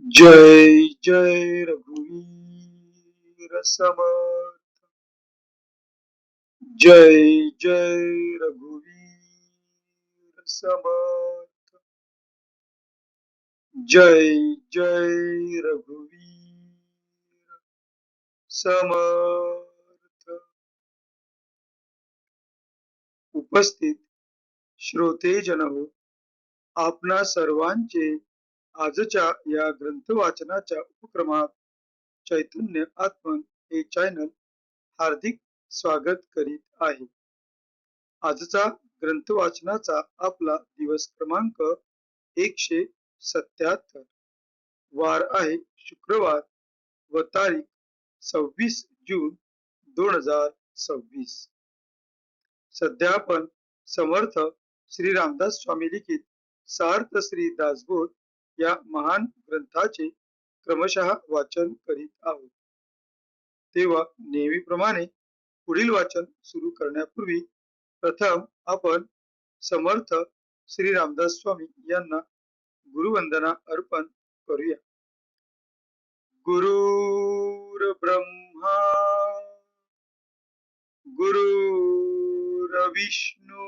जय जय रघुवीर समर्थ। जय जय रघुवीर समर्थ। जय जय रघुवीर समर्थ। उपस्थित श्रोते जन हो, आपणा सर्वांचे आजच्या या ग्रंथ वाचनाच्या उपक्रमात चैतन्य आत्मन हे चॅनल हार्दिक स्वागत करीत आहे। आजचा ग्रंथ वाचनाचा आपला दिवस क्रमांक 177, वार आहे शुक्रवार व तारीख 26 जून 2026। सध्या आपण समर्थ श्री रामदास स्वामी लिखित सार्थ श्री दासबोध या महान ग्रंथाचे क्रमशः वाचन करीत आहोत। तेव्हा नेहमीप्रमाणे पुढील वाचन सुरू करण्यापूर्वी प्रथम आपण समर्थ श्री रामदास स्वामी यांना गुरुवंदना अर्पण करूया। गुरुर ब्रह्मा गुरुर्विष्णू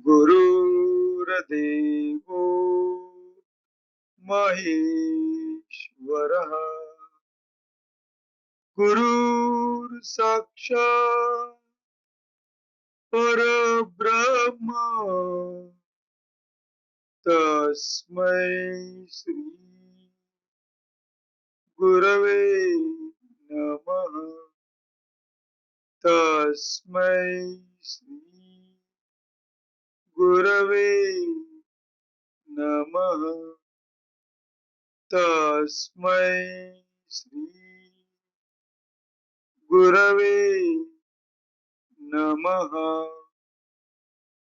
गुरुर्देवो महेश्वरः गुरुर साक्षात् परब्रह्म तस्मै श्री गुरवे नमः। तस्मै श्री गुरवे नमः। तस्मै श्री गुरवे नमः।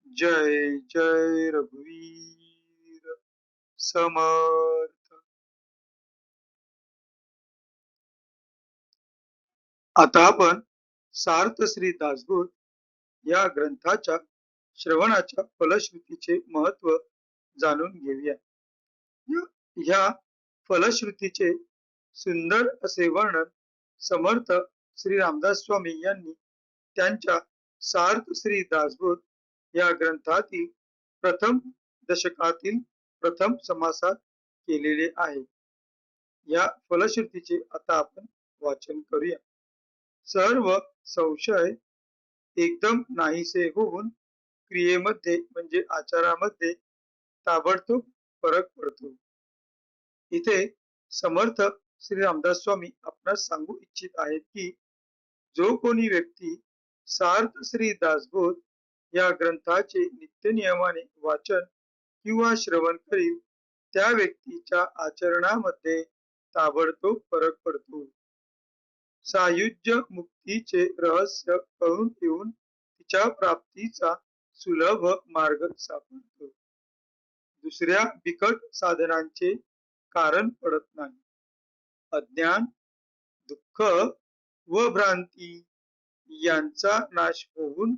जय जय रघुवीर समर्थ। आता आपण सार्थ श्री दासबोध या ग्रंथाच्या श्रवणाच्या फलश्रुतीचे महत्व जाणून घेऊया। ह्या फलश्रुतीचे सुंदर असे वर्णन समर्थ श्री रामदास स्वामी यांनी त्यांच्या सार्थ श्री दासबोध या ग्रंथातील प्रथम दशकातील प्रथम समासात केलेले आहे। या फलश्रुतीचे आता आपण वाचन करूया। सर्व संशय एकदम नाहीसे होऊन क्रियेमध्ये म्हणजे आचारामध्ये ताबडतोब फरक पडतो। इथे समर्थ श्री रामदास स्वामी आपणास सांगू इच्छित आहेत की जो कोणी व्यक्ती सार्थ श्री दासबोध या ग्रंथाचे नित्य नियमाने वाचन किंवा श्रवण करील त्या व्यक्तीच्या आचरणामध्ये ताबडतोब फरक पडतो। सायुज्य मुक्तीचे रहस्य कळून येऊन तिच्या प्राप्तीचा सुलभ मार्ग सापडतो। दुसऱ्या बिकट साधनांचे कारण पडत नाही। अज्ञान, दुःख व भ्रांती यांचा नाश होऊन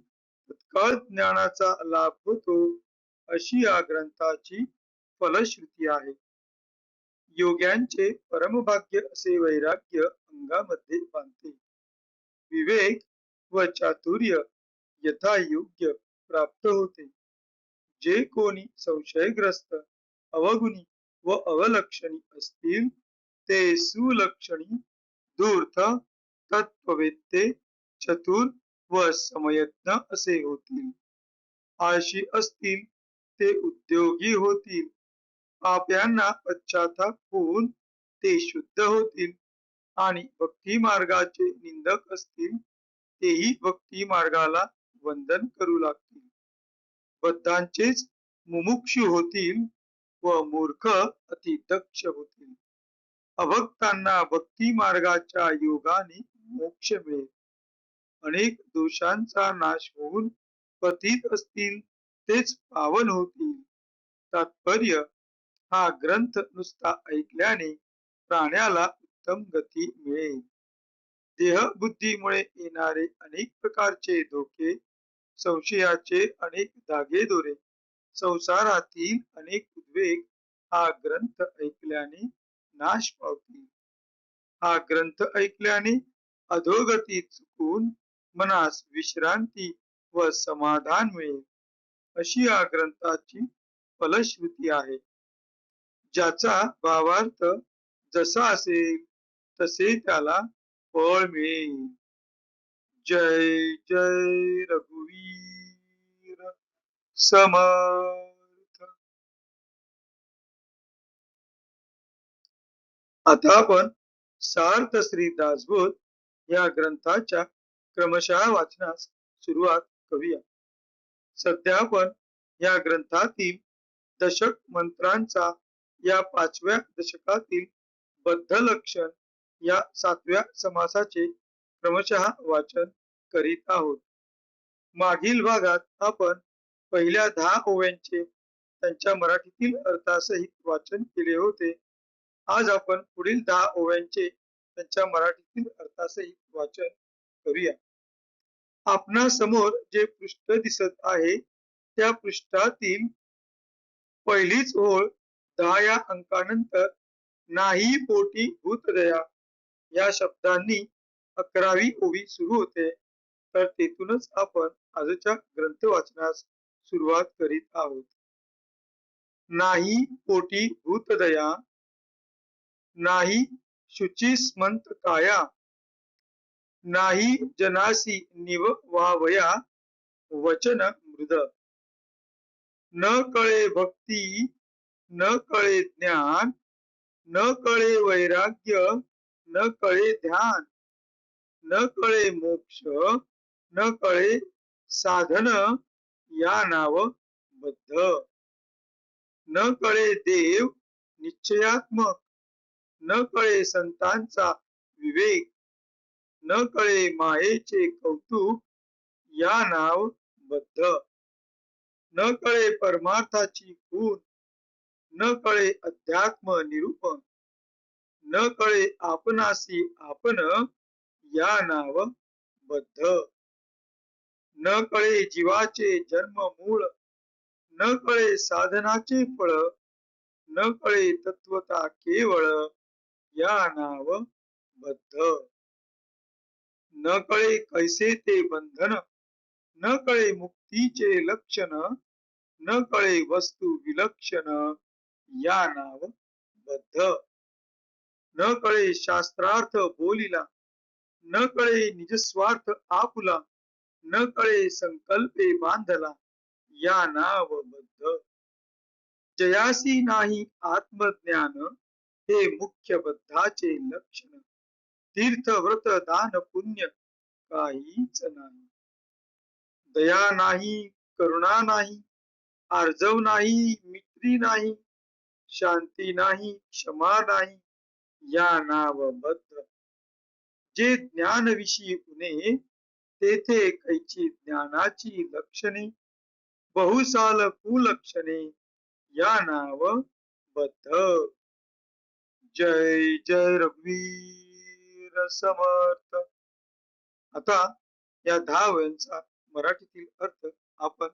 तत्काळ ज्ञानाचा लाभ होतो, अशी या ग्रंथाची फलश्रुती आहे। योग्यांचे परमभाग्य असे वैराग्य अंगामध्ये बांधते। विवेक व चातुर्य यथायोग्य प्राप्त होते। जे कोणी संशयग्रस्त, अवगुणी व अवलक्षणी असतील ते सुलक्षणी, धूर्त, तत्ववेत्ते, चतुर व समयज्ञ असे होतील। आळशी असतील ते उद्योगी होतील। पाप्यांना पश्चाताप होऊन ते शुद्ध होतील आणि भक्ती मार्गाचे निंदक असतील तेही भक्ती मार्गाला वंदन करू लागतील। बद्धांचेच मुमुक्षु होतील व मूर्ख अति दक्ष होतील। अभक्तांना भक्ती मार्गाच्या योगाने मोक्ष मिळेल। अनेक दोषांचा नाश होऊन पतित असतील तेच पावन होतील। तात्पर्य, हा ग्रंथ नुसता ऐकल्याने प्राण्याला उत्तम गती मिळेल। देहबुद्धीमुळे येणारे अनेक प्रकारचे धोके, संशयाचे अनेक धागेदोरे, संसारातील अनेक उद्वेग हा ग्रंथ ऐकल्याने नाश पावतील. हा ग्रंथ ऐकल्याने अधोगती चुकून मनास विश्रांती व समाधान मिळेल, अशी या ग्रंथाची फलश्रुती आहे. ज्याचा भावार्थ जसा असेल तसे त्याला फळ मिळेल. जय जय रघुवीर समर्थ. आता आपण सार्थ श्री दासबोध या ग्रंथाच्या क्रमशः वाचनास सुरुवात करूया. सध्या आपण या ग्रंथातील दशक मंत्रांचा या 5व्या दशकातील बद्ध लक्षण या 7व्या समासाचे क्रमशः वाचन करीत आहोत. मागील भागात आपण पहिल्या 10 ओव्यांचे त्यांच्या मराठीतील अर्थासहित वाचन केले होते. आज आपण पुढील 10 ओव्यांचे त्यांच्या मराठीतील अर्थासहित वाचन करूया. आपणा समोर जे पृष्ठ दिसत आहे त्या पृष्ठातील पहिलीच ओळ 10 या अंकानंतर नाही पोटी भूतदया या शब्दांनी 11वी ओवी सुरू होते. तर तेथूनच आपण आजच्या ग्रंथ वाचनास सुरुवात करीत आहोत. नाही पोटी भूतदया, नाही शुचिस्मंत काया, नाही जनासी निव वावया वचन मृद. न कळे भक्ती, न कळे ज्ञान, न कळे वैराग्य, न कळे ध्यान, न कळे मोक्ष, न कळे साधन या नाव बद्ध. न कळे देव निश्चयात्मक, न कळे संतांचा विवेक, न कळे मायेचे कौतुक या नाव बद्ध. न कळे परमार्थाची खूण, न कळे अध्यात्म निरूपण, न कळे आपणासी आपण या नाव बद्ध. न कळे जीवाचे जन्म मूळ, न कळे साधनाचे फळ, न कळे तत्वता केवळ या नाव बद्ध. न कळे कैसे ते बंधन, न कळे मुक्तीचे लक्षण, न कळे वस्तू विलक्षण या नाव बद्ध. न कळे शास्त्रार्थ बोलिला, न कळे निजस्वार्थ आपुला, न कळे संकल्पे बांधला या नाव बद्ध. जयासी नाही आत्मज्ञान, हे मुख्य बद्धाचे लक्षण. तीर्थ व्रत दान पुण्य काहीच नाही. दया नाही, करुणा नाही, आर्जव नाही, मित्री नाही, शांती नाही, क्षमा नाही या नाव बद्ध. जे ज्ञानविषयी उणे, तेथे कैची ज्ञानाची लक्षणे. बहुसाल कुलक्षणे या नाव बद्ध. जय जय रघुवीर समर्थ. आता या 10 ओव्यांचा मराठीतील अर्थ आपण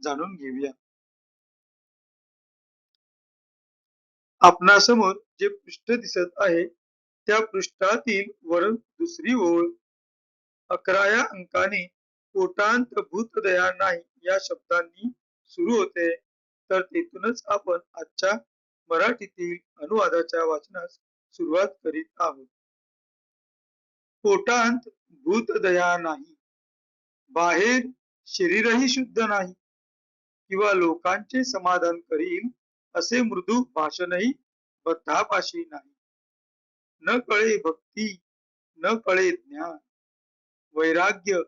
जाणून घेऊया. आपणासमोर जे पृष्ठ दिसत आहे त्या पृष्ठातील वरून दुसरी ओळ 11 अंकाने पोटांत भूतदया नाही या शब्दांनी सुरू होते. तर तेथूनच आपण आजच्या मराठीतील अनुवादाच्या वाचनास सुरुवात करीत आहोत. पोटांत भूतदया नाही, बाहेर शरीरही शुद्ध नाही किंवा लोकांचे समाधान करील असे मृदू भाषणही बद्धापाशी नाही. न कळे भक्ती, न कळे ज्ञान, वैराग्य,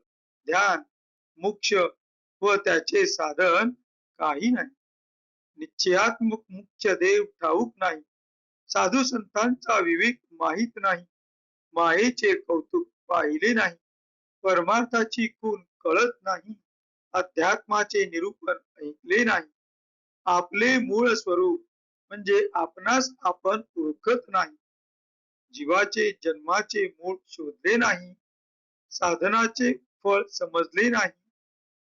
ध्यान, मोक्ष व त्याचे साधन काही नाही. निश्चयात्मक मुख्य देव ठाऊक नाही, साधू संतांचा विवेक माहित नाही, मायेचे कौतुक पाहिले नाही, परमार्थाची खूण कळत नाही, अध्यात्माचे निरूपण ऐकले नाही, आपले मूळ स्वरूप म्हणजे आपणास आपण ओळखत नाही, जीवाचे जन्माचे मूळ शोधले नाही, साधनाचे फळ समजले नाही,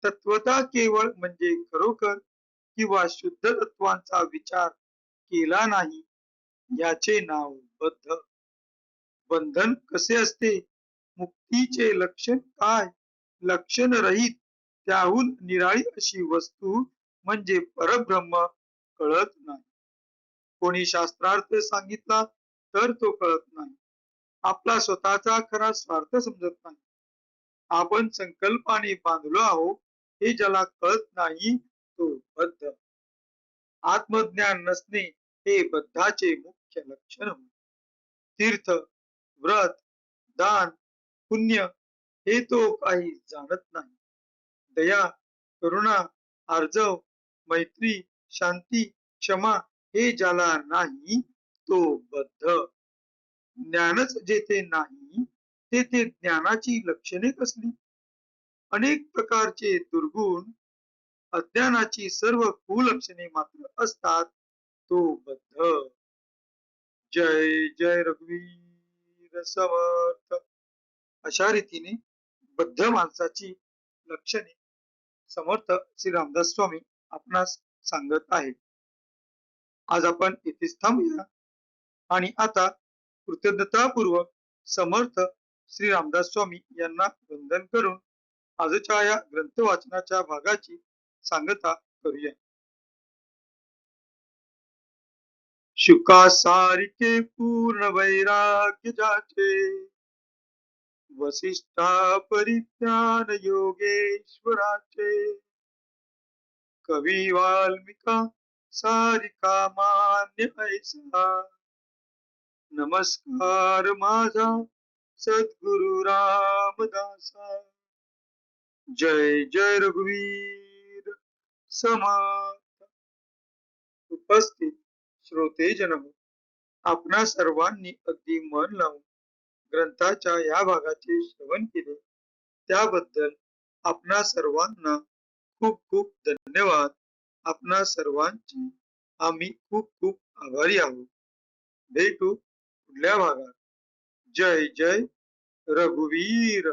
तत्वता केवळ म्हणजे खरोखर किंवा शुद्ध तत्वांचा विचार केला नाही याचे नाव बद्ध. बंधन कसे असते? मुक्तीचे लक्षण काय? लक्षण रहित त्याहून निराळी अशी वस्तू म्हणजे परब्रह्म कळत नाही. कोणी शास्त्रार्थ सांगितला तर तो कळत नाही. आपला स्वतःचा खरा स्वार्थ समजत नाही. आपण संकल्पाने बांधलो आहोत हे ज्याला कळत नाही तो बद्ध. आत्मज्ञान नसणे हे बद्धाचे मुख्य लक्षण होय. तीर्थ, व्रत, दान, पुण्य हे तो काही जाणत नाही. दया, करुणा, आर्जव, मैत्री, शांती, क्षमा हे ज्याला नाही तो बद्ध. ज्ञानच जेथे नाही तेथे ज्ञानाची लक्षणे कसली? अनेक प्रकारचे दुर्गुण अज्ञानाची सर्व कुलक्षणे मात्र असतात तो बद्ध. जय जय रघुवीर समर्थ. अशा रीतीने बद्ध माणसाची लक्षणे समर्थ श्री रामदास स्वामी आपणास सांगत आहेत. आज आपण इथेच थांबूया आणि आता कृतज्ञतापूर्वक समर्थ श्री रामदास स्वामी यांना वंदन करून आजच्या या ग्रंथ वाचनाच्या भागाची सांगता करूया. शुका सारिके पूर्ण वैराग्य जाचे, वसिष्ठा परिज्ञान योगेश्वराचे, कवी वाल्मिका सारिका मान्य ऐसा, नमस्कार माझा सद्गुरु रामदासा. जय जय रघुवीर समर्थ. उपस्थित श्रोतेजन हो, आपणा सर्वांनी अगदी मन लावून ग्रंथाच्या या भागाचे श्रवण केले त्याबद्दल आपणा सर्वांना खूप खूप धन्यवाद. आपणा सर्वांचे आम्ही खूप खूप आभारी आहोत. भेटू पुढल्या भागात. जय जय रघुवीर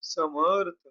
समर्थ.